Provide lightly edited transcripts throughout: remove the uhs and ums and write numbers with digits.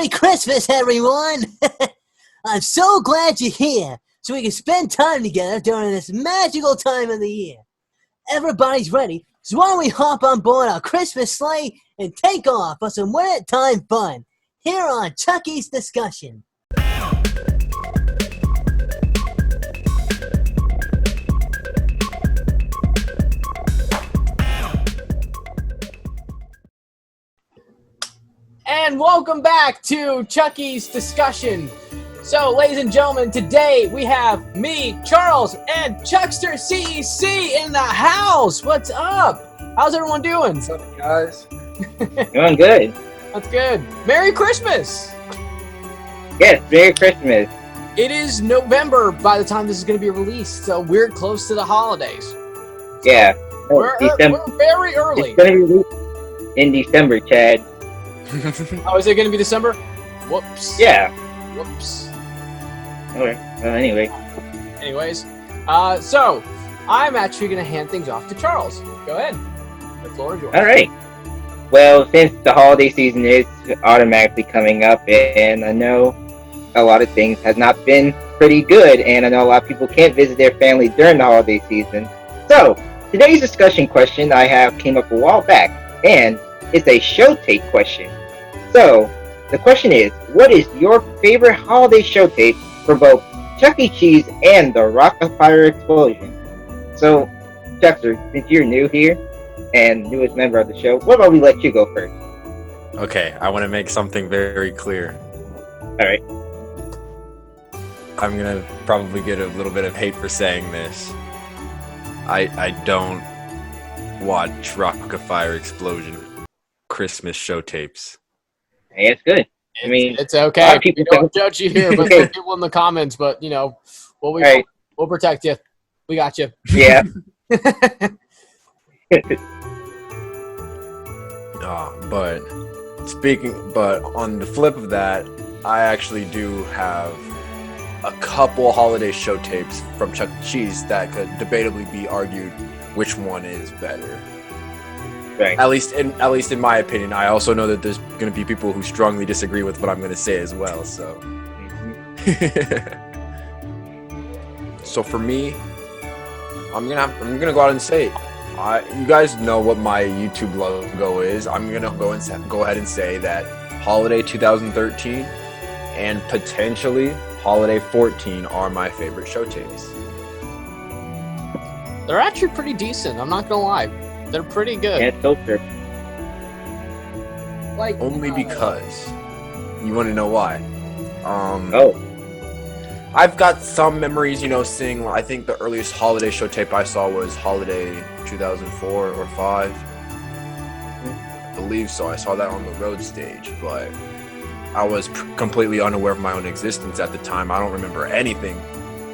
Merry Christmas, everyone! I'm so glad you're here, so we can spend time together during this magical time of the year. Everybody's ready, so why don't we hop on board our Christmas sleigh and take off for some winter-time fun, here on Chucky's Discussion. And welcome back to Chucky's Discussion. So, ladies and gentlemen, today we have me, Charles, and Chuckster C.C.E. in the house. What's up? How's everyone doing? What's up, guys? Doing good. That's good. Merry Christmas! Yes, Merry Christmas. It is November by the time this is going to be released, so we're close to the holidays. Yeah. We're very early. It's going to be released in December, Chad. Oh, is it going to be December? Whoops. Yeah. Whoops. Okay. Well, anyway. Anyways, so I'm actually going to hand things off to Charles. Go ahead. The floor is yours. All right. Well, since the holiday season is automatically coming up, and I know a lot of things have not been pretty good, and I know a lot of people can't visit their family during the holiday season. So, today's discussion question I have came up a while back, and it's a show tape question. So, the question is, what is your favorite holiday show tape for both Chuck E. Cheese and the Rock-afire Explosion? So, Chuckster, since you're new here and newest member of the show, what about we let you go first? Okay, I want to make something very clear. Alright. I'm going to probably get a little bit of hate for saying this. I don't watch Rock-afire Explosion Christmas show tapes. Hey, it's good. I mean, it's okay. We don't judge you here, but there's people in the comments. But you know, we'll protect you. We got you. Yeah. But on the flip of that, I actually do have a couple holiday show tapes from Chuck E. Cheese that could debatably be argued which one is better. Right. At least in my opinion. I also know that there's going to be people who strongly disagree with what I'm going to say as well. So, so for me, I'm gonna go out and say, you guys know what my YouTube logo is. I'm gonna go ahead and say that Holiday 2013 and potentially Holiday 14 are my favorite show tapes. They're actually pretty decent. I'm not gonna lie. They're pretty good. Yeah, it's so true. Like only because you want to know why. I've got some memories, seeing. I think the earliest holiday show tape I saw was Holiday 2004 or 5. I believe so. I saw that on the road stage, but I was completely unaware of my own existence at the time. I don't remember anything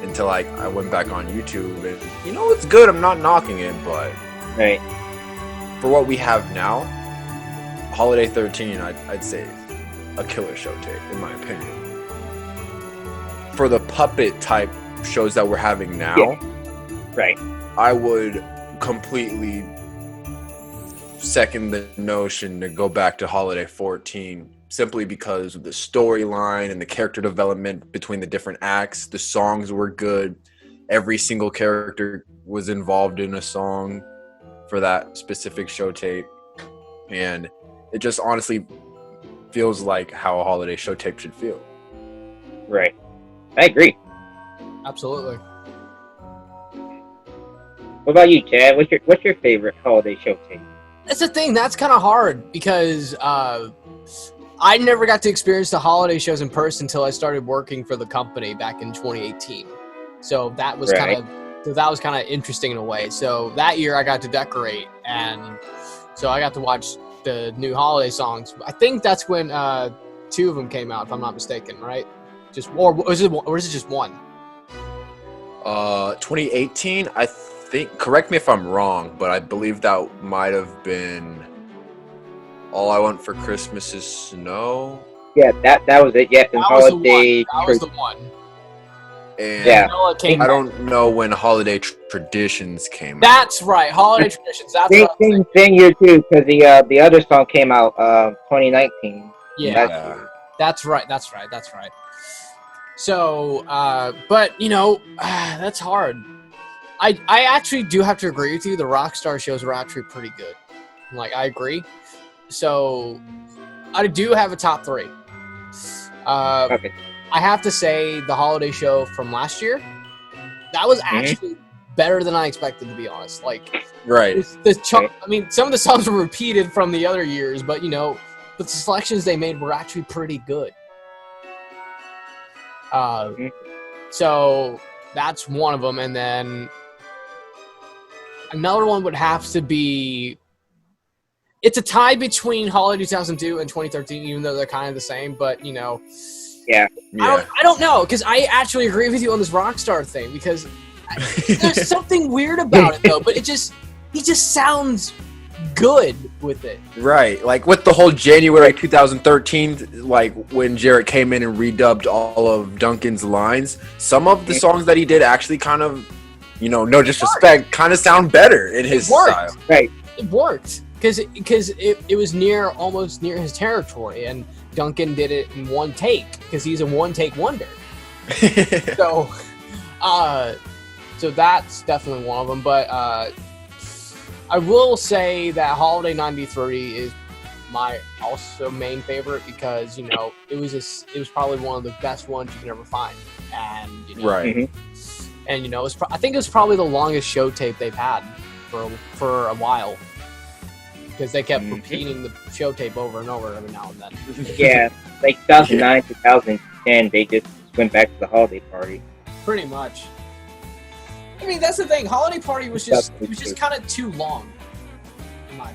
until I went back on YouTube, and it's good. I'm not knocking it, but right. For what we have now, Holiday 13, I'd say is a killer show tape, in my opinion. For the puppet type shows that we're having now, right, I would completely second the notion to go back to Holiday 14, simply because of the storyline and the character development between the different acts. The songs were good. Every single character was involved in a song for that specific show tape, and it just honestly feels like how a holiday show tape should feel. Right. I agree. Absolutely. What about you, Chad? What's your favorite holiday show tape? That's the thing. That's kind of hard because I never got to experience the holiday shows in person until I started working for the company back in 2018. So that was kind of interesting in a way. So that year I got to decorate, and so I got to watch the new holiday songs. I think that's when 2 of them came out, if I'm not mistaken, right? Or is it just one? 2018, I think. Correct me if I'm wrong, but I believe that might have been All I Want for Christmas Is Snow. Yeah, that was it. Yeah, that was the one. And yeah. I don't know when Holiday Traditions came out. That's right, Holiday Traditions. That's same year too, because the other song came out 2019. Yeah. That's right. So, but you know, that's hard. I actually do have to agree with you. The Rockstar shows were actually pretty good. Like, I agree. So, I do have a top 3. Okay. I have to say the holiday show from last year, that was actually better than I expected, to be honest. Like, Right. I mean, some of the songs were repeated from the other years, but you know, the selections they made were actually pretty good. So that's one of them, and then another one would have to be. It's a tie between Holiday 2002 and 2013, even though they're kind of the same. But you know, Yeah. I don't know, because I actually agree with you on this Rockstar thing, because there's something weird about it though. But he just sounds good with it. Right, like with the whole January 2013, like when Jarrett came in and redubbed all of Duncan's lines, some of the songs that he did actually kind of, you know, no disrespect, kind of sound better in his style. Right. It worked because it was almost near his territory, and Duncan did it in one take because he's a one-take wonder. So that's definitely one of them. But I will say that Holiday 93 is my also main favorite because, you know, it was probably one of the best ones you can ever find. And, you know, Right. And, you know, I think it was probably the longest show tape they've had for a while. Because they kept repeating the show tape over and over every now and then. Yeah, like 2009, 2010, they just went back to the holiday party. Pretty much. I mean, that's the thing. Holiday Party was just kind of too long.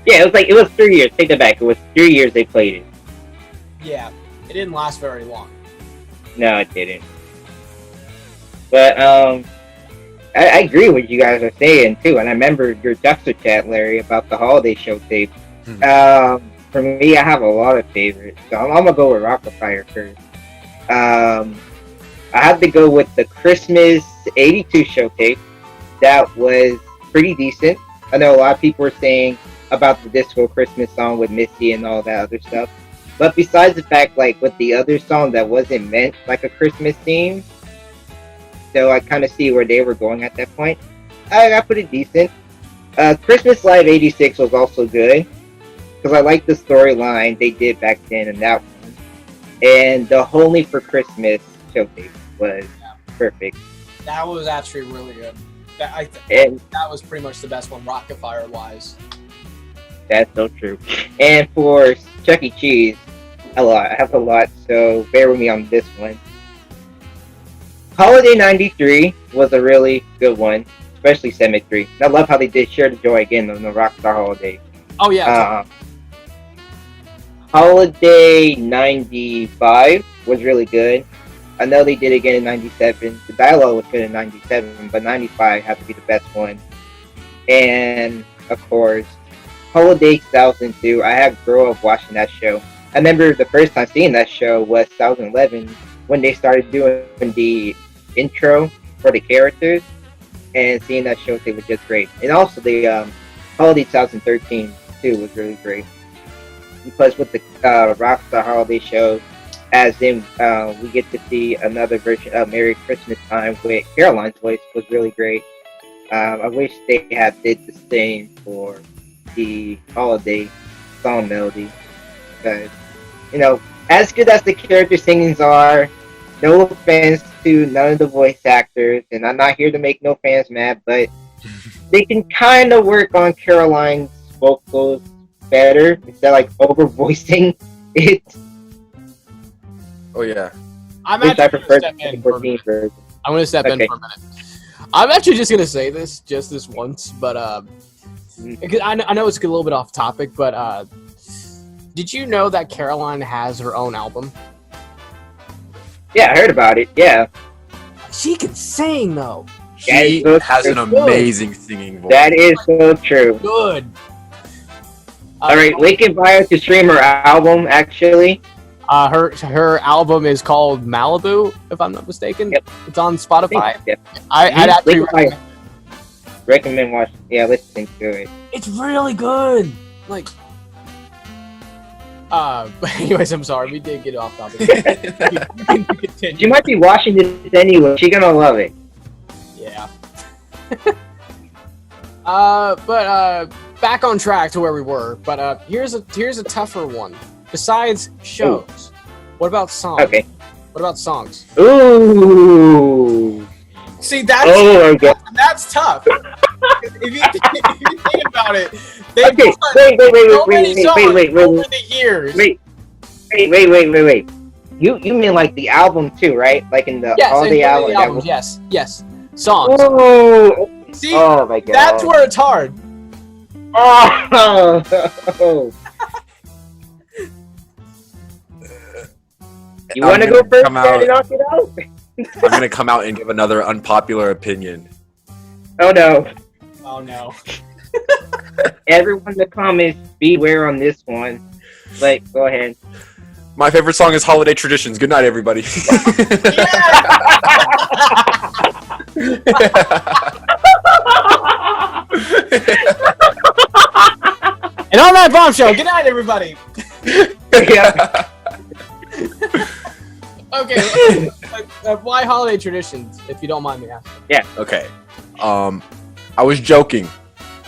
Yeah, it was 3 years. Take that back. It was 3 years they played it. Yeah, it didn't last very long. No, it didn't. But I agree with what you guys are saying too, and I remember your Dexter chat, Larry, about the holiday show tape. For me, I have a lot of favorites, so I'm gonna go with Rockafire first. I had to go with the Christmas '82 show tape. That was pretty decent. I know a lot of people were saying about the disco Christmas song with Missy and all that other stuff, but besides the fact, like with the other song that wasn't meant like a Christmas theme. So I kind of see where they were going at that point. I got pretty decent. Christmas Live '86 was also good because I liked the storyline they did back then in that one. And the Holy for Christmas showcase was perfect. That was actually really good. That was pretty much the best one, Rockafire wise. That's so true. And for Chuck E. Cheese, I have a lot, so bear with me on this one. Holiday 93 was a really good one, especially Cemetery. And I love how they did Share the Joy again on the Rockstar Holiday. Oh, yeah. Holiday 95 was really good. I know they did it again in 97. The dialogue was good in 97, but 95 had to be the best one. And, of course, Holiday 2002. I have grown up watching that show. I remember the first time seeing that show was 2011 when they started doing the intro for the characters, and seeing that show tape was just great. And also the Holiday 2013 too was really great. Because with the Rockstar Holiday show, as in we get to see another version of Merry Christmas Time with Caroline's voice was really great. I wish they had did the same for the holiday song melody, because, you know, as good as the character singings are, no offense to none of the voice actors, and I'm not here to make no fans mad, but they can kind of work on Caroline's vocals better instead of like over voicing it. Oh yeah. I'm actually going to step in for a minute. I'm going to step in for a minute. I'm actually just going to say this just this once, but I know it's a little bit off topic, but did you know that Caroline has her own album? Yeah, I heard about it. Yeah. She can sing, though. She has an amazing singing voice. That is so true. Good. All right, link in bio to stream her album, actually. Her album is called Malibu, if I'm not mistaken. Yep. It's on Spotify. Yep. I'd actually recommend listening to it. It's really good. Like, But anyways, I'm sorry. We did get off topic. She might be watching this anyway. She's gonna love it. Yeah. But back on track to where we were. But here's a tougher one. Besides shows, what about songs? Okay. What about songs? Ooh. See, that's Oh my God. that's tough. if you think about it, they've Okay. done so many Wait. songs over the years. Wait. You mean like the album too, right? Like in the Yes, all the albums. albums. Yes. Songs. Oh. See, Oh my God. that's where it's hard. Oh. You want to go first? Come out. Knock it out? I'm gonna come out and give another unpopular opinion. Oh no. Oh no. Everyone in the comments, beware on this one. Like, go ahead. My favorite song is Holiday Traditions. Good night, everybody. And on that bombshell, good night, everybody. Yeah. Okay, why holiday traditions, if you don't mind me asking? Okay. I was joking.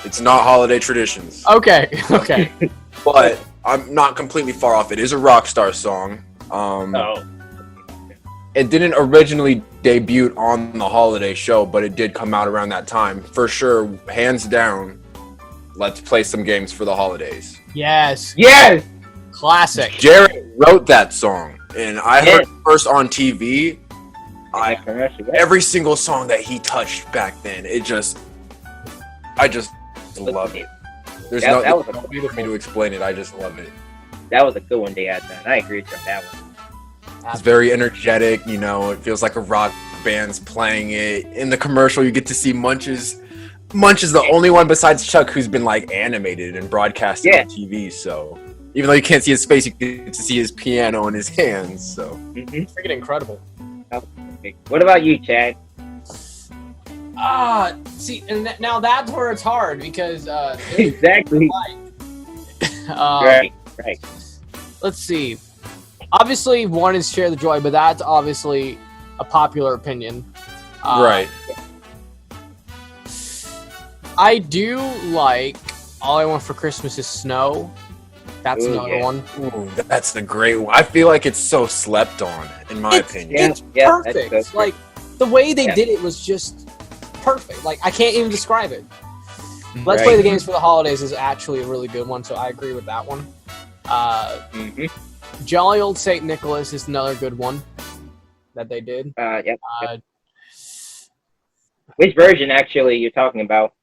It's not Holiday Traditions. Okay. But I'm not completely far off. It is a Rockstar song. Oh. It didn't originally debut on the holiday show, but it did come out around that time. For sure, hands down, let's play some games for the holidays. Yes. Yes. Classic. Jared wrote that song, and I heard it first on TV. Every single song that he touched back then, I just love it. There's no way for me to explain it. I just love it. That was a good one they had done. I agree with you on that one. It's very energetic, you know, it feels like a rock band's playing it. In the commercial, you get to see Munch. Munch is the only one besides Chuck who's been, like, animated and broadcasted on TV, so... Even though you can't see his face, you get to see his piano in his hands, so... It's freaking incredible. Okay. What about you, Chad? See, and now that's where it's hard, because... Exactly. Right. Let's see. Obviously, one is Share the Joy, but that's obviously a popular opinion. Right. I do like All I Want for Christmas is Snow. That's another one. Ooh, that's the great one. I feel like it's so slept on, in my opinion. It's perfect. Like, the way they did it was just perfect. Like, I can't even describe it. Let's Play the Games for the Holidays is actually a really good one, so I agree with that one. Jolly Old St. Nicholas is another good one that they did. Which version, actually, you're talking about?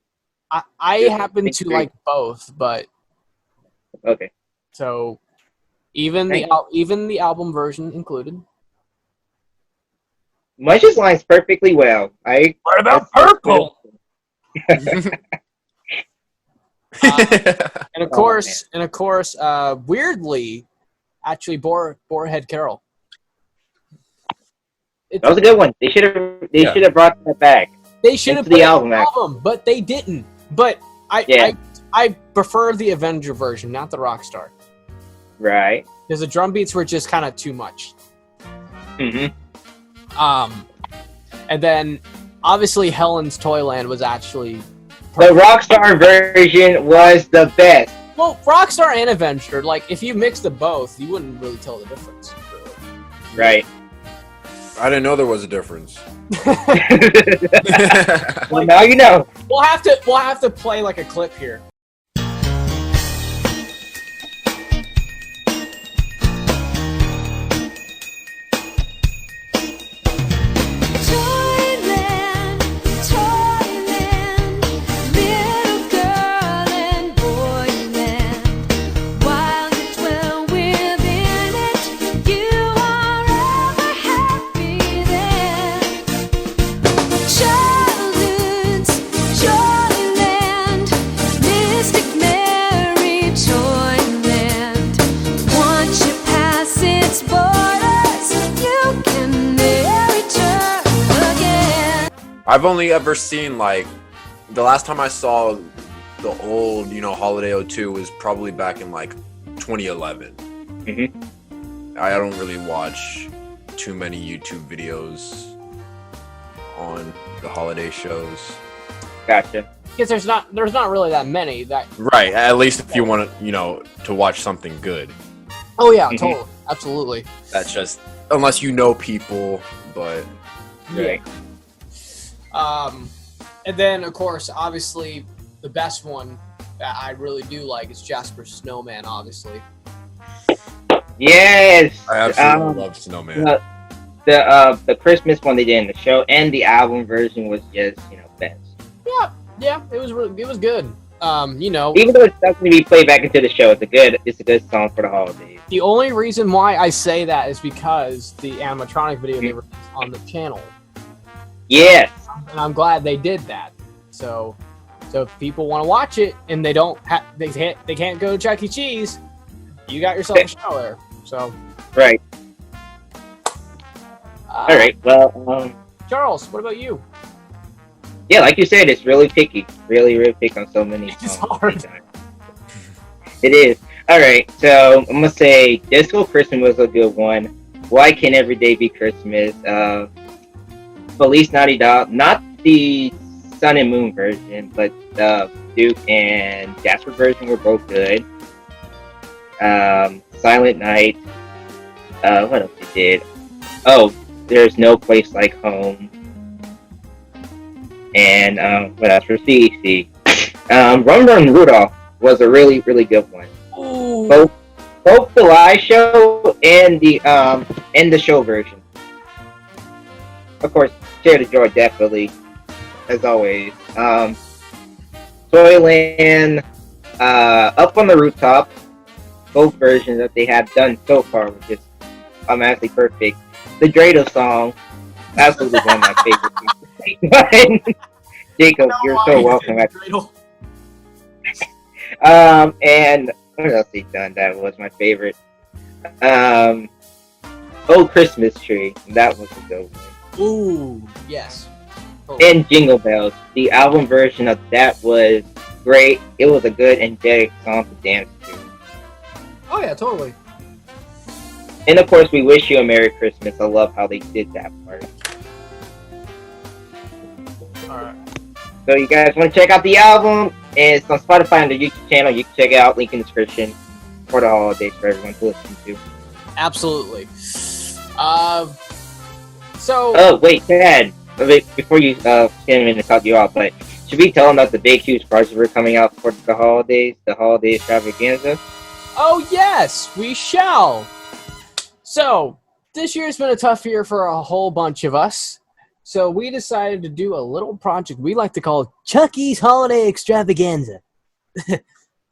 I happen to like both, but... Okay. So, even the album version included. Munch's lines perfectly well. What about Purple? And of course, weirdly, actually, Boarhead Carol. That was a good one. They should have brought that back. They should have put the album, but they didn't. But I prefer the Avenger version, not the Rockstar. Right. Because the drum beats were just kind of too much. And then obviously Helen's Toyland was actually perfect. The Rockstar version was the best. Well, Rockstar and Avenger, like if you mix the both, you wouldn't really tell the difference. Really. Right. I didn't know there was a difference. Well, now you know. We'll have to play like a clip here. I've only ever seen, like, the last time I saw the old, Holiday 02 was probably back in, like, 2011. I don't really watch too many YouTube videos on the holiday shows. Gotcha. Because there's not really that many that. Right. At least if you want to watch something good. Oh yeah, totally, absolutely. That's just unless you know people, but Right. And then of course, obviously, the best one that I really do like is Jasper Snowman. Obviously. Yes. I absolutely love Snowman. The Christmas one they did in the show and the album version was just best. Yeah, it was good. Even though it's not going to be played back into the show, it's a good song for the holidays. The only reason why I say that is because the animatronic video they released on the channel. Yes. And I'm glad they did that. So if people want to watch it and they can't go to Chuck E. Cheese, you got yourself a show there. So right. All right. Well, Charles, what about you? Yeah, like you said, it's really picky. Really picky on so many songs. It's hard. It is. All right, so I'm gonna say Disco Christmas was a good one. Why Can't Every Day Be Christmas? Feliz Navidad, not the Sun and Moon version, but the Duke and Jasper version were both good. Silent Night. What else they did? Oh, There's No Place Like Home. And what else for C.C.E? Run Run Rudolph was a really good one. Ooh. Both the live show and the show version. Of course, Share the Joy definitely, as always. Toyland, Up on the Rooftop, both versions that they have done so far were just automatically perfect. The Dreidel song, absolutely one of my favorite pieces. Jacob, you're so welcome. And what else he done that was my favorite? Oh, Christmas Tree, that was a good one. Ooh, yes. And Jingle Bells, the album version of that was great. It was a good angelic song to dance to. Oh yeah, totally. And of course, We Wish You a Merry Christmas. I love how they did that part. Alright. So you guys want to check out the album? It's on Spotify and the YouTube channel. You can check it out. Link in the description for the holidays for everyone to listen to. Absolutely. So. Oh wait, Chad. Before you can't even cut you off, but should we tell them that the big huge project we're coming out for the holidays extravaganza? Oh yes, we shall. So this year's been a tough year for a whole bunch of us. So we decided to do a little project we like to call Chucky's Holiday Extravaganza. That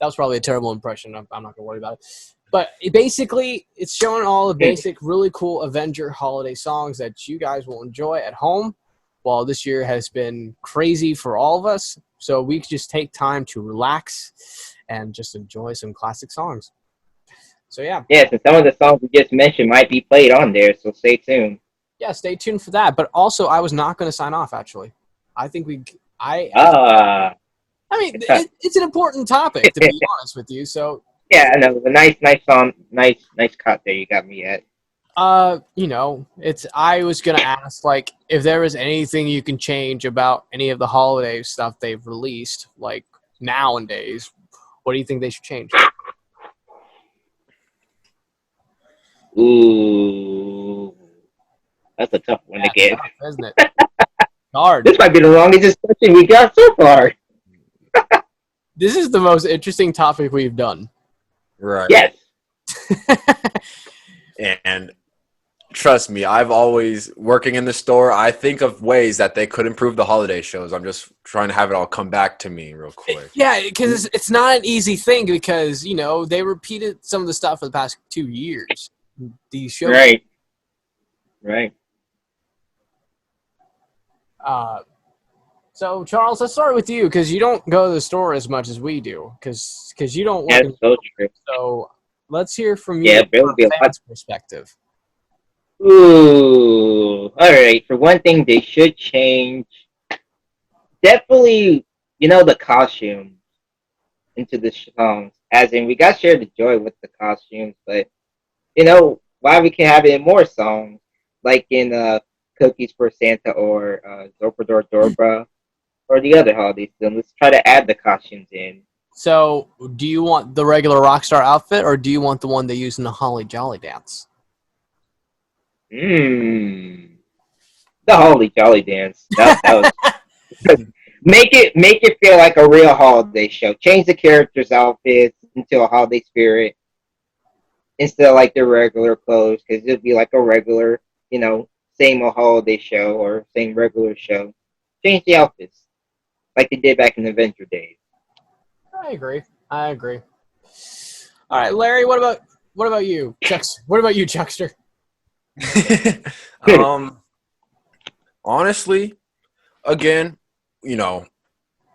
was probably a terrible impression. I'm not going to worry about it. But basically, it's showing all the basic, really cool Avenger holiday songs that you guys will enjoy at home. While this year has been crazy for all of us, so we could just take time to relax and just enjoy some classic songs. So yeah. Yes, and some of the songs we just mentioned might be played on there, so stay tuned. Yeah, stay tuned for that. But also, I was not going to sign off, actually. I think I mean, it's an important topic, to be honest with you. So yeah, I know. A nice song, nice cut there. You got me at. I was gonna ask, like, if there was anything you can change about any of the holiday stuff they've released, like nowadays. What do you think they should change? Ooh, that's a tough one to get, isn't it? Hard. This might be the longest discussion we got so far. This is the most interesting topic we've done. Right. Yes. And trust me, I've always, working in the store, I think of ways that they could improve the holiday shows. I'm just trying to have it all come back to me real quick. Yeah, because it's not an easy thing because, they repeated some of the stuff for the past 2 years. These shows. Right. So, Charles, let's start with you because you don't go to the store as much as we do because you don't work That's in so true. So let's hear from you from a fan's perspective. Ooh. All right. For one thing, they should change. Definitely, the costumes into the songs. As in, we got Share the Joy with the costumes, but why we can have it in more songs, like in Cookies for Santa or Zorba Dorba or the other holidays. Then let's try to add the costumes in. So, do you want the regular Rockstar outfit, or do you want the one they use in the Holly Jolly Dance? The Holly Jolly Dance. That was make it feel like a real holiday show. Change the characters' outfits into a holiday spirit instead of like their regular clothes, because it'd be like a regular, same old holiday show or same regular show. Change the outfits like they did back in the Adventure days. I agree. All right, Larry. What about you, Chucks? What about you, Chuckster? Honestly, again,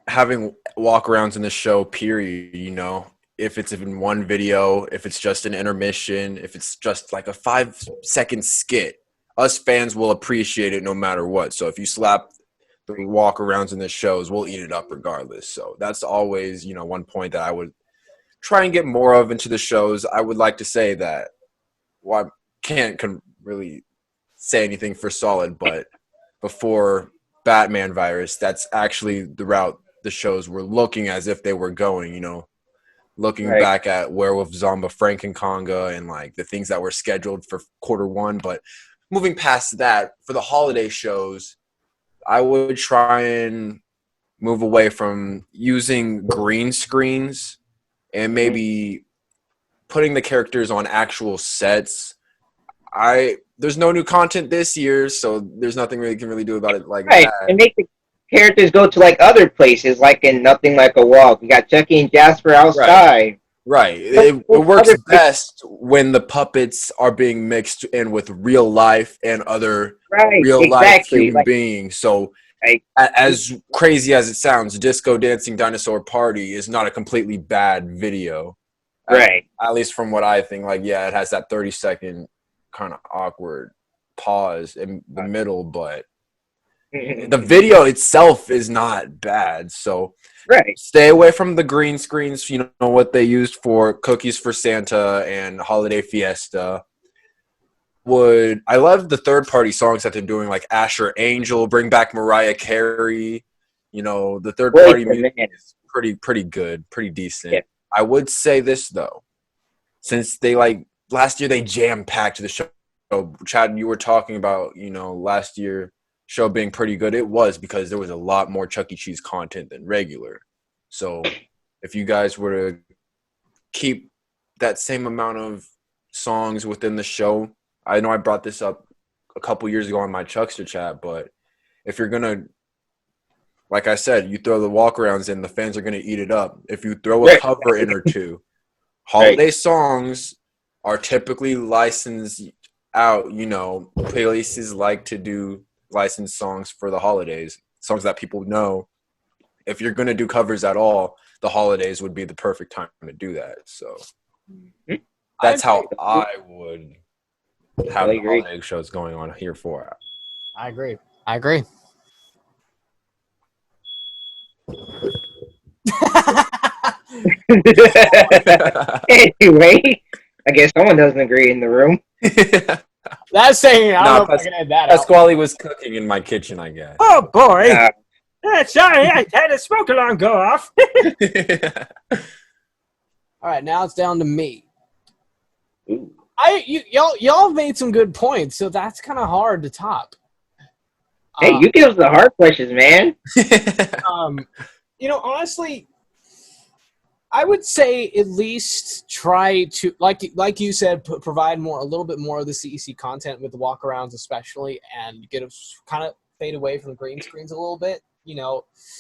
having walkarounds in the show, period, if it's in one video, if it's just an intermission, if it's just like a 5-second skit, us fans will appreciate it no matter what. So if you slap the walkarounds in the shows, we'll eat it up regardless. So that's always, one point that I would try and get more of into the shows. I would like to say that, well, I can't really say anything for solid, but before Batman virus, that's actually the route the shows were looking as if they were going, looking back at Werewolf Zomba Frankenconga and like the things that were scheduled for Q1. But moving past that, for the holiday shows, I would try and move away from using green screens and maybe putting the characters on actual sets. There's no new content this year, so there's nothing really can really do about it like that. And make the characters go to like other places, like in Nothing Like a Walk. We got Chucky and Jasper outside. Right. It works best when the puppets are being mixed in with real life and other real life human beings. So as crazy as it sounds, Disco Dancing Dinosaur Party is not a completely bad video. Right. At least from what I think. Like, yeah, it has that 30-second kind of awkward pause in the middle, but the video itself is not bad. So stay away from the green screens, what they used for Cookies for Santa and Holiday Fiesta. I love the third-party songs that they're doing, like Asher Angel, bring back Mariah Carey. The third-party music is pretty good, pretty decent. Yeah. I would say this, though. Since last year they jam-packed the show. Chad, you were talking about, last year show being pretty good. It was because there was a lot more Chuck E. Cheese content than regular. So if you guys were to keep that same amount of songs within the show, I know I brought this up a couple years ago on my Chuckster chat, but if you're going to, like I said, you throw the walkarounds in, the fans are going to eat it up. If you throw a cover in or two, holiday songs are typically licensed out, places like to do licensed songs for the holidays, songs that people know. If you're going to do covers at all, the holidays would be the perfect time to do that. So that's how I would have the holiday shows going on here for. I agree. Anyway, I guess someone doesn't agree in the room. That's saying I don't know if I can add that. Pasquale was cooking in my kitchen, I guess. Oh boy! Sorry, I had a smoke alarm go off. All right, now it's down to me. Y'all made some good points, so that's kind of hard to top. Hey, you give us the hard questions, man. Honestly, I would say at least try to, like you said, provide a little bit more of the C.C.E. content with the walkarounds, especially, and get us kind of fade away from the green screens a little bit.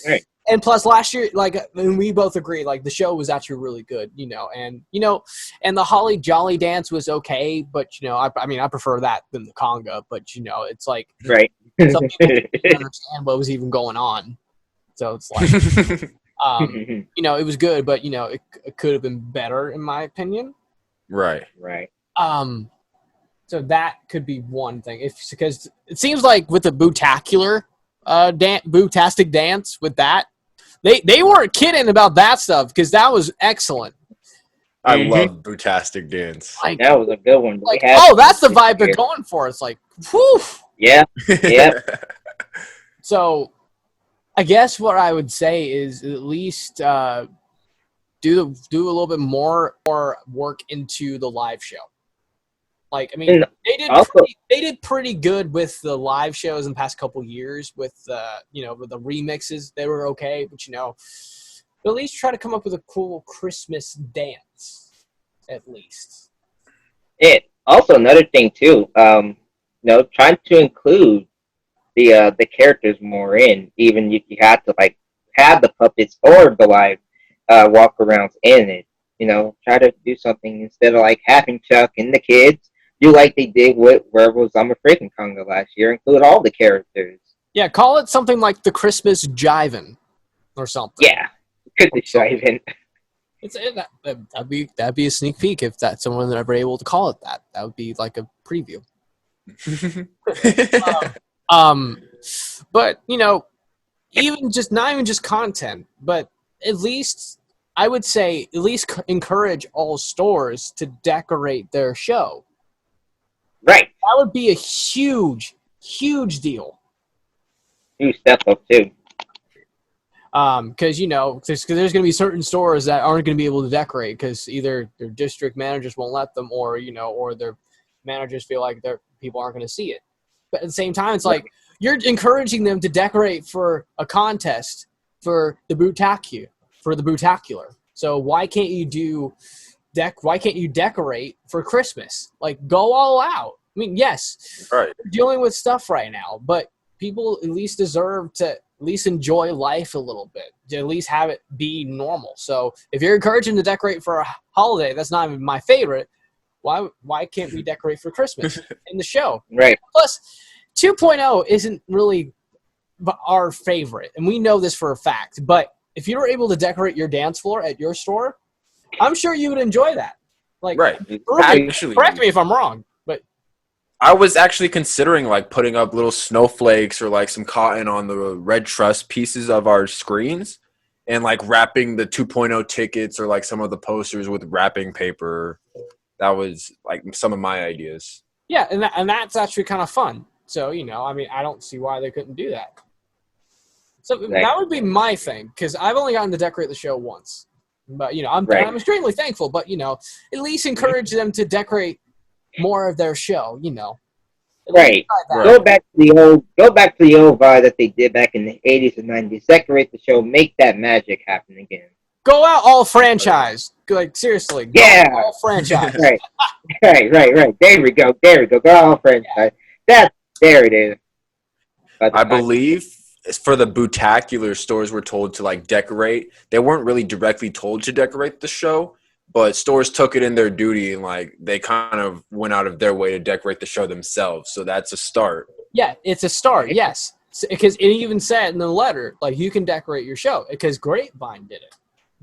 Right. And plus last year, and we both agree, the show was actually really good, and the Holly Jolly Dance was okay, but I prefer that than the conga, but it's like some people didn't understand what was even going on, so it's like it was good, but it could have been better in my opinion. Right. So that could be one thing, because it seems like with the Bootacular Bootastic Dance with that, they weren't kidding about that stuff, because that was excellent. I Mhm. love Bootastic Dance. Like, That was a good one. We like, had oh, some that's the this vibe they're year. going for. It's like, whew. Yeah. Yep. So, I guess what I would say is at least do a little bit more work into the live show. Like, I mean, And also, they did pretty good with the live shows in the past couple years with with the remixes. They were okay, but at least try to come up with a cool Christmas dance, at least. also another thing too. Trying to include the characters more in, even if you have to like have the puppets or the live walk arounds in it. Try to do something instead of like having Chuck and the kids do like they did with Werewolves I'm a Freaking Conga last year. Include all the characters. Yeah, call it something like the Christmas Jivin' or something. Yeah, could Or be even. That'd be a sneak peek if that someone ever able to call it that. That would be like a preview. But even just not even just content, but at least I would say at least encourage all stores to decorate their show. Right. That would be a huge deal. New step up too. Because there's going to be certain stores that aren't going to be able to decorate because either their district managers won't let them, or or their managers feel like their people aren't going to see it. But at the same time, it's like you're encouraging them to decorate for a contest for the Bootacular. So why can't you decorate for Christmas? Like, go all out. I mean, yes, Right. we're dealing with stuff right now, but people at least deserve to at least enjoy life a little bit, to at least have it be normal. So if you're encouraging to decorate for a holiday that's not even my favorite, why can't we decorate for Christmas in the show? Right. Plus, 2.0 isn't really our favorite, and we know this for a fact. But if you were able to decorate your dance floor at your store, I'm sure you would enjoy that. Like, Right. Actually, correct me if I'm wrong, but I was actually considering like putting up little snowflakes or like some cotton on the red truss pieces of our screens and like wrapping the 2.0 tickets or like some of the posters with wrapping paper. That was like some of my ideas. yeah, and that's actually kind of fun. So, I mean, I don't see why they couldn't do that. So that would be my thing, because I've only gotten to decorate the show once. But, I'm extremely thankful, but, at least encourage them to decorate more of their show, Right. Go back to the old vibe that they did back in the 80s and 90s. Decorate the show, make that magic happen again. Go out all franchise. Like, seriously. Go out all franchise. Right. There we go. Go all franchise. There it is. I believe for the Bootacular, stores were told to like decorate. They weren't really directly told to decorate the show, but stores took it in their duty and like they kind of went out of their way to decorate the show themselves. So that's a start. Yeah, it's a start. Yes, because it even said in the letter like you can decorate your show because Grapevine did it.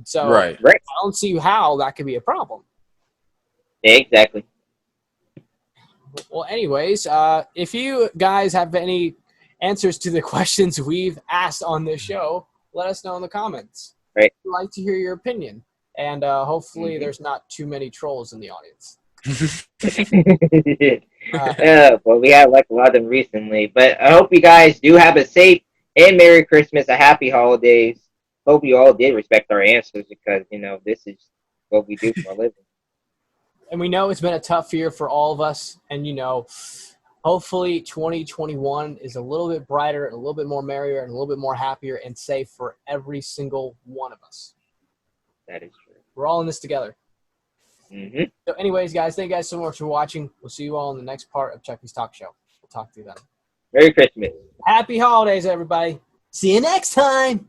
So Right. I don't see how that could be a problem. Exactly. Well, anyways, if you guys have any answers to the questions we've asked on this show, let us know in the comments. Right. We'd like to hear your opinion. And hopefully there's not too many trolls in the audience. Well, we had like a lot of them recently. But I hope you guys do have a safe and Merry Christmas, a happy holidays. Hope you all did respect our answers because, this is what we do for a living. And we know it's been a tough year for all of us. And, hopefully 2021 is a little bit brighter and a little bit more merrier and a little bit more happier and safe for every single one of us. That is true. We're all in this together. Mm-hmm. So anyways, guys, thank you guys so much for watching. We'll see you all in the next part of Chucky's Talk Show. We'll talk to you then. Merry Christmas. Happy holidays, everybody. See you next time.